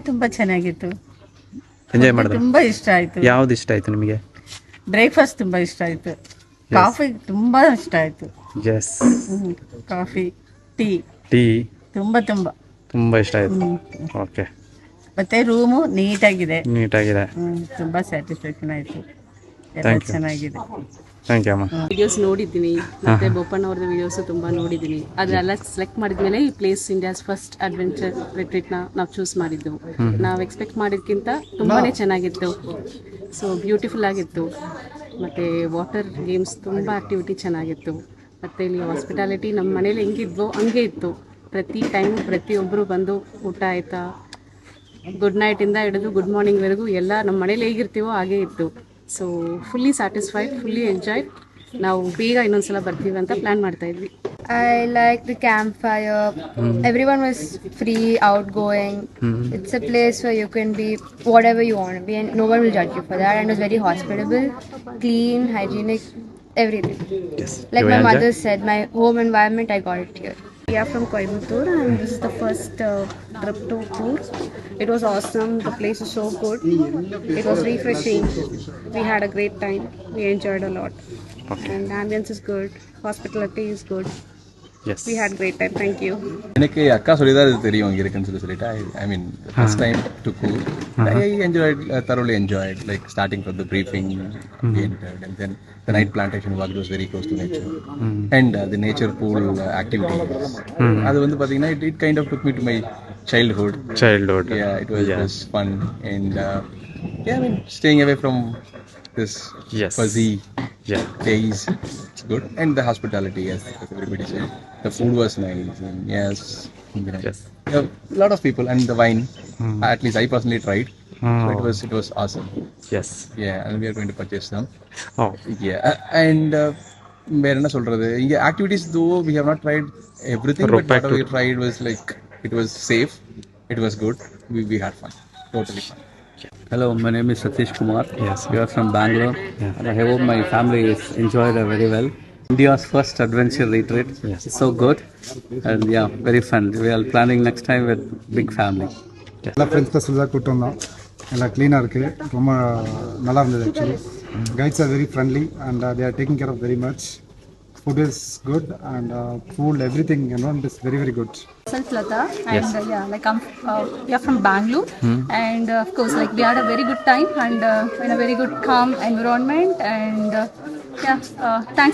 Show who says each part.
Speaker 1: ತುಂಬಾ ಚೆನ್ನಾಗಿತ್ತು.
Speaker 2: ಎಂಜಾಯ್ ಮಾಡಿದ್ರೆ
Speaker 1: ತುಂಬಾ ಇಷ್ಟ ಆಯ್ತು.
Speaker 2: ಯಾವ್ದು ಇಷ್ಟ ಆಯ್ತು ನಿಮಗೆ?
Speaker 1: ಬ್ರೇಕ್ಫಾಸ್ಟ್ ತುಂಬಾ ಇಷ್ಟ ಆಯ್ತು. ಕಾಫಿ ತುಂಬಾ ಇಷ್ಟ ಆಯ್ತು.
Speaker 2: ಎಸ್.
Speaker 1: ಕಾಫಿ, ಟೀ
Speaker 2: ಟೀ
Speaker 1: ತುಂಬಾ ತುಂಬಾ
Speaker 2: ತುಂಬಾ ಇಷ್ಟ ಆಯ್ತು. ಓಕೆ.
Speaker 1: ಮತ್ತೆ ರೂಮು ನೀಟಾಗಿದೆ. ತುಂಬಾ ಸ್ಯಾಟಿಸ್ಫ್ಯಾಕ್ಷನ್ ಆಯ್ತು. ಎಲ್ಲ ಚೆನ್ನಾಗಿದೆ.
Speaker 2: ಥ್ಯಾಂಕ್ ಯು ಅಮ್ಮ.
Speaker 3: ವಿಡಿಯೋಸ್ ನೋಡಿದ್ದೀನಿ, ಮತ್ತೆ ಬೋಪಣ್ಣ ಅವ್ರದ್ದು ವಿಡಿಯೋಸ್ ತುಂಬಾ ನೋಡಿದ್ದೀನಿ. ಅದೆಲ್ಲ ಸೆಲೆಕ್ಟ್ ಮಾಡಿದ್ಮೇಲೆ ಈ ಪ್ಲೇಸ್ ಇಂಡಿಯಾಸ್ ಫಸ್ಟ್ ಅಡ್ವೆಂಚರ್ ರಿಟ್ರೀಟ್ನ ನಾವು ಚೂಸ್ ಮಾಡಿದ್ದು. ನಾವು ಎಕ್ಸ್ಪೆಕ್ಟ್ ಮಾಡಿದ್ಕಿಂತ ತುಂಬಾನೇ ಚೆನ್ನಾಗಿತ್ತು. ಸೊ ಬ್ಯೂಟಿಫುಲ್ ಆಗಿತ್ತು. ಮತ್ತು ವಾಟರ್ ಗೇಮ್ಸ್ ತುಂಬ ಆ್ಯಕ್ಟಿವಿಟಿ ಚೆನ್ನಾಗಿತ್ತು. ಮತ್ತು ಇಲ್ಲಿ ಹಾಸ್ಪಿಟಾಲಿಟಿ ನಮ್ಮ ಮನೇಲಿ ಹೆಂಗಿದ್ವೋ ಹಂಗೆ ಇತ್ತು. ಪ್ರತಿ ಟೈಮು ಪ್ರತಿಯೊಬ್ಬರು ಬಂದು ಊಟ ಆಯಿತಾ, ಗುಡ್ ನೈಟಿಂದ ಹಿಡಿದು ಗುಡ್ ಮಾರ್ನಿಂಗ್ವರೆಗೂ ಎಲ್ಲ ನಮ್ಮ ಮನೇಲಿ ಹೇಗಿರ್ತೀವೋ ಹಾಗೇ ಇತ್ತು. So fully satisfied, fully enjoyed. ನಾವು ಬೇಗ ಇನ್ನೊಂದ್ಸಲ ಬರ್ತೀವಿ ಅಂತ ಪ್ಲ್ಯಾನ್ ಮಾಡ್ತಾ ಇದ್ವಿ.
Speaker 4: I like the campfire. Everyone was free, outgoing. It's a place where you can be whatever you want to be and no one will judge you for that. And it was very hospitable, clean, hygienic, everything.
Speaker 2: Yes.
Speaker 4: Like my mother said, my home environment, I got it here.
Speaker 3: We are from Coimbatore and this is the first trip to Coorg. It was awesome. The place is so good. It was refreshing. We had a great time. We enjoyed a lot.
Speaker 2: Okay.
Speaker 3: And the ambience is good. Hospitality is good.
Speaker 2: Yes.
Speaker 3: We had great time. Thank you.
Speaker 5: எனக்கு அக்கா சொல்லி தான் இது தெரியும் இங்கே இருக்குன்னு சொல்லிட்டு I mean first time too cool I enjoyed thoroughly enjoyed like starting from the briefing we entered and then the night plantation walk was very close to nature and the nature pool activities அது வந்து பாத்தீங்கன்னா it kind of took me to my childhood. Yeah, it was fun and yeah, I mean staying away from this fuzzy days, it's good. And the hospitality, as everybody said, the food was nice and yes. A lot of people and the wine, at least I personally tried. So it was awesome.
Speaker 2: Yes.
Speaker 5: Yeah, and we are going to purchase some.
Speaker 2: Oh.
Speaker 5: Yeah, and வேற என்ன சொல்றது, இங்க activities though we have not tried everything, but what we tried was like it was safe, it was good, we had fun, totally fun.
Speaker 6: Hello, my name is Satish Kumar.
Speaker 2: Yes.
Speaker 6: We are from Bangalore. And I hope my family is enjoyed very well. India's first adventure retreat.
Speaker 2: Yes.
Speaker 6: It's so good. And yeah, very fun. We are planning next time with big family.
Speaker 7: எல்லா friends பஸ்ஸில் கூட்டம் வந்தோம். எல்லாம் க்ளீனாக இருக்குது, ரொம்ப நல்லா இருந்தது actually. Guides are very friendly and they are taking care of very much. Food is good and food, everything around is very, very good.
Speaker 8: Myself Lata and yeah, like we are from Bangalore and of course like we had a very good time and in a very good calm environment and yeah, thanks